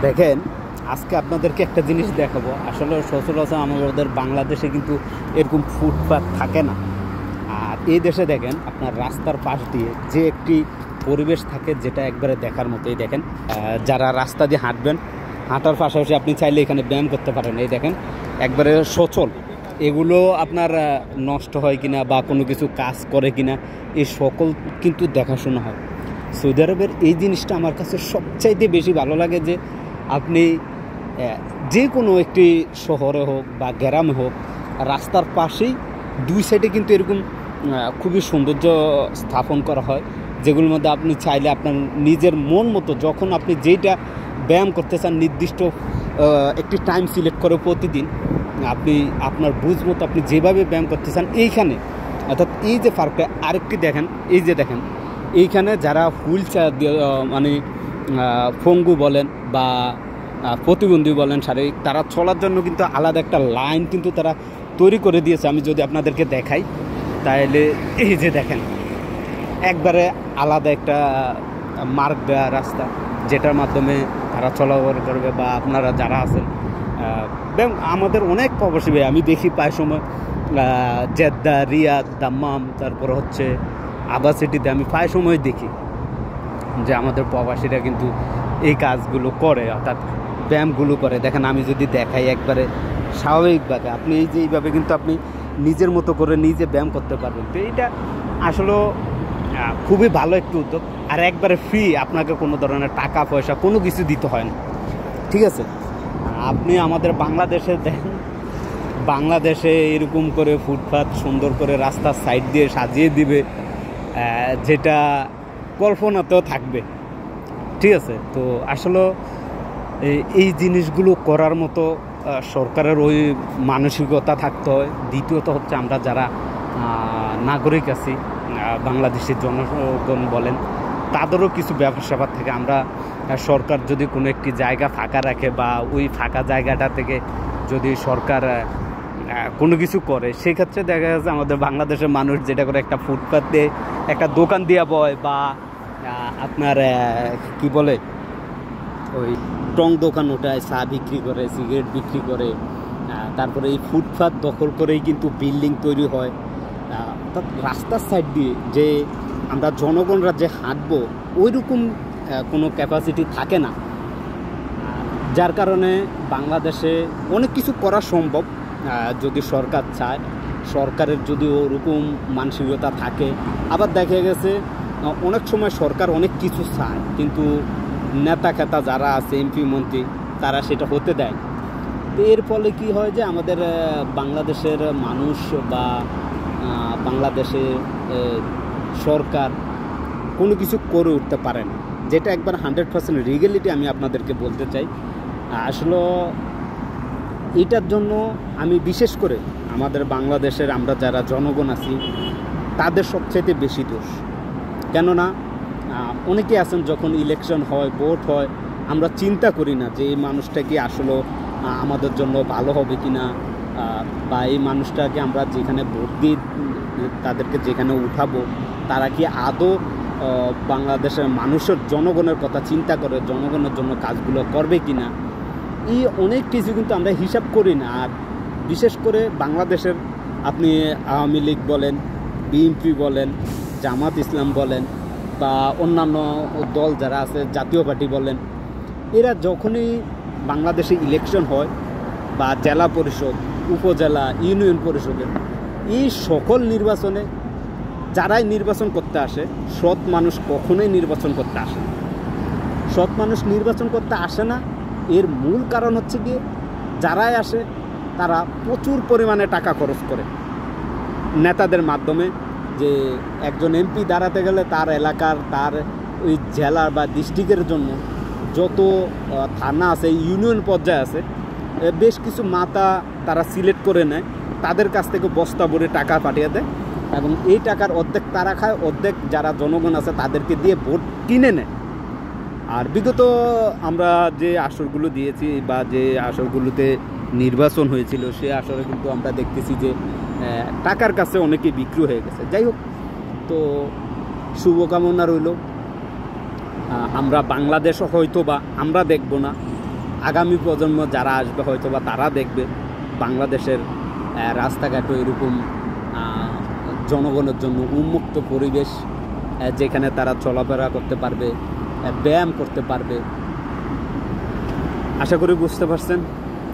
দেখেন, আজকে আপনাদেরকে একটা জিনিস দেখাবো। আসলে সচরাচর আমাদের বাংলাদেশে কিন্তু এরকম ফুটপাত থাকে না। আর এই দেশে দেখেন আপনার রাস্তার পাশ দিয়ে যে একটি পরিবেশ থাকে, যেটা একবারে দেখার মতোই। দেখেন, যারা রাস্তা দিয়ে হাঁটবেন, হাঁটার পাশাপাশি আপনি চাইলে এখানে ব্যায়াম করতে পারেন। এই দেখেন একবারে সচল। এগুলো আপনার নষ্ট হয় কিনা বা কোনো কিছু কাজ করে কিনা, এই সকল কিন্তু দেখাশোনা হয়। সৌদি আরবের এই জিনিসটা আমার কাছে সবচাইতে বেশি ভালো লাগে, যে আপনি যে কোনো একটি শহরে হোক বা গ্রামে হোক, রাস্তার পাশেই দুই সাইডে কিন্তু এরকম খুবই সৌন্দর্য স্থাপন করা হয়, যেগুলোর মধ্যে আপনি চাইলে আপনার নিজের মন মতো যখন আপনি যেইটা ব্যায়াম করতে চান, নির্দিষ্ট একটি টাইম সিলেক্ট করে প্রতিদিন আপনি আপনার বুঝ মতো আপনি যেভাবে ব্যায়াম করতে চান এইখানে। অর্থাৎ এই যে পার্কটা আরেকটি দেখেন, এই যে দেখেন এইখানে যারা হুইল চেয়ার দিয়ে মানে পঙ্গু বলেন বা প্রতিবন্ধী বলেন শারীরিক, তারা চলার জন্য কিন্তু আলাদা একটা লাইন কিন্তু তারা তৈরি করে দিয়েছে। আমি যদি আপনাদেরকে দেখাই তাহলে এই যে দেখেন একবারে আলাদা একটা মার্গ দেওয়া রাস্তা, যেটার মাধ্যমে তারা চলাচল করবে। বা আপনারা যারা আছেন, আমাদের অনেক প্রবাসী ভাই আমি দেখি প্রায় সময় জেদ্দা, রিয়াদ, দাম্মাম, তারপর হচ্ছে আবা সিটিতে আমি প্রায় সময় দেখি যে আমাদের প্রবাসীরা কিন্তু এই কাজগুলো করে, অর্থাৎ ব্যায়ামগুলো করে। দেখেন আমি যদি দেখাই একবারে স্বাভাবিকভাবে আপনি এই যে এইভাবে কিন্তু আপনি নিজের মতো করে নিজে ব্যায়াম করতে পারবেন। তো এইটা আসলে খুবই ভালো একটি উদ্যোগ। আর একবারে ফ্রি, আপনাকে কোনো ধরনের টাকা পয়সা কোনো কিছু দিতে হয় না, ঠিক আছে। আপনি আমাদের বাংলাদেশে দেখেন, বাংলাদেশে এরকম করে ফুটপাত সুন্দর করে রাস্তার সাইড দিয়ে সাজিয়ে দিবে, যেটা কল্পনাতেও থাকবে, ঠিক আছে। তো আসলে এই জিনিসগুলো করার মতো সরকারের ওই মানসিকতা থাকতে হয়। দ্বিতীয়ত হচ্ছে আমরা যারা নাগরিক আছি, বাংলাদেশের জনগণ বলেন, তাদেরও কিছু ব্যাপার স্যাপার থেকে আমরা সরকার যদি কোনো একটি জায়গা ফাঁকা রাখে বা ওই ফাঁকা জায়গাটা থেকে যদি সরকার কোনো কিছু করে, সেক্ষেত্রে দেখা যাচ্ছে আমাদের বাংলাদেশের মানুষ যেটা করে একটা ফুটপাতে একটা দোকান দেওয়া বয় বা আপনার কি বলে ওই টং দোকান ওঠায়, চা বিক্রি করে, সিগারেট বিক্রি করে, তারপরে এই ফুটপাত দখল করেই কিন্তু বিল্ডিং তৈরি হয়। অর্থাৎ রাস্তার সাইড দিয়ে যে আমরা জনগণরা যে হাঁটবো ওইরকম কোনো ক্যাপাসিটি থাকে না, যার কারণে বাংলাদেশে অনেক কিছু করা সম্ভব যদি সরকার চায়, সরকারের যদি ওরকম মানসিকতা থাকে। আবার দেখা গেছে অনেক সময় সরকার অনেক কিছু চায়, কিন্তু নেতা খেতা যারা আছে, এমপি মন্ত্রী, তারা সেটা হতে দেয়। তো এর ফলে কি হয় যে আমাদের বাংলাদেশের মানুষ বা বাংলাদেশে সরকার কোনো কিছু করে উঠতে পারে না, যেটা একবার 100% রিয়েলিটি আমি আপনাদেরকে বলতে চাই। আসলে এটার জন্য আমি বিশেষ করে আমাদের বাংলাদেশের আমরা যারা জনগণ আছি তাদের সবচেয়ে বেশি দোষ। কেননা অনেকে আছেন, যখন ইলেকশন হয়, ভোট হয়, আমরা চিন্তা করি না যে এই মানুষটা কি আসলে আমাদের জন্য ভালো হবে কি না, বা এই মানুষটাকে আমরা যেখানে ভোট দিই তাদেরকে যেখানে উঠাবো, তারা কি আদৌ বাংলাদেশের মানুষের জনগণের কথা চিন্তা করে জনগণের জন্য কাজগুলো করবে কি না। এই অনেক কিছু কিন্তু আমরা হিসাব করি না। আর বিশেষ করে বাংলাদেশের আপনি আওয়ামী লীগ বলেন, বিএনপি বলেন, জামাত ইসলাম বলেন, বা অন্যান্য দল যারা আছে, জাতীয় পার্টি বলেন, এরা যখনই বাংলাদেশে ইলেকশন হয় বা জেলা পরিষদ, উপজেলা, ইউনিয়ন পরিষদের এই সকল নির্বাচনে যারাই নির্বাচন করতে আসে, সৎ মানুষ কখনোই নির্বাচন করতে আসে না। সৎ মানুষ নির্বাচন করতে আসে না, এর মূল কারণ হচ্ছে গিয়ে যারাই আসে তারা প্রচুর পরিমাণে টাকা খরচ করে নেতাদের মাধ্যমে। যে একজন এমপি দাঁড়াতে গেলে তার এলাকার, তার ওই জেলার বা ডিস্ট্রিক্টের জন্য যত থানা আছে, ইউনিয়ন পর্যায়ে আছে, বেশ কিছু মাথা তারা সিলেক্ট করে নেয়, তাদের কাছ থেকে বস্তা ভরে টাকা পাঠিয়ে দেয়, এবং এই টাকার অর্ধেক তারা খায়, অর্ধেক যারা জনগণ আছে তাদেরকে দিয়ে ভোট কিনে নেয়। আর বিগত আমরা যে আসরগুলো দিয়েছি বা যে আসরগুলোতে নির্বাচন হয়েছিল, সে আসরে কিন্তু আমরা দেখতেছি যে টাকার কাছে অনেকে বিক্রি হয়ে গেছে। যাই হোক, তো শুভকামনা রইল। আমরা বাংলাদেশও হয়তো বা আমরা দেখব না, আগামী প্রজন্ম যারা আসবে হয়তো বা তারা দেখবে বাংলাদেশের রাস্তাঘাটও এরকম জনগণের জন্য উন্মুক্ত পরিবেশ, যেখানে তারা চলাফেরা করতে পারবে, ব্যায়াম করতে পারবে। আশা করি বুঝতে পারছেন।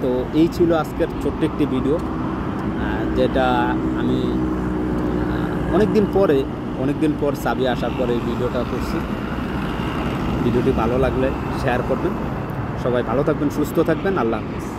তো এই ছিল আজকের ছোট্ট একটি ভিডিও, যেটা আমি অনেকদিন পর সাবি আসার পরে এই ভিডিওটা করছি। ভিডিওটি ভালো লাগলে শেয়ার করবেন। সবাই ভালো থাকবেন, সুস্থ থাকবেন। আল্লাহ হাফেজ।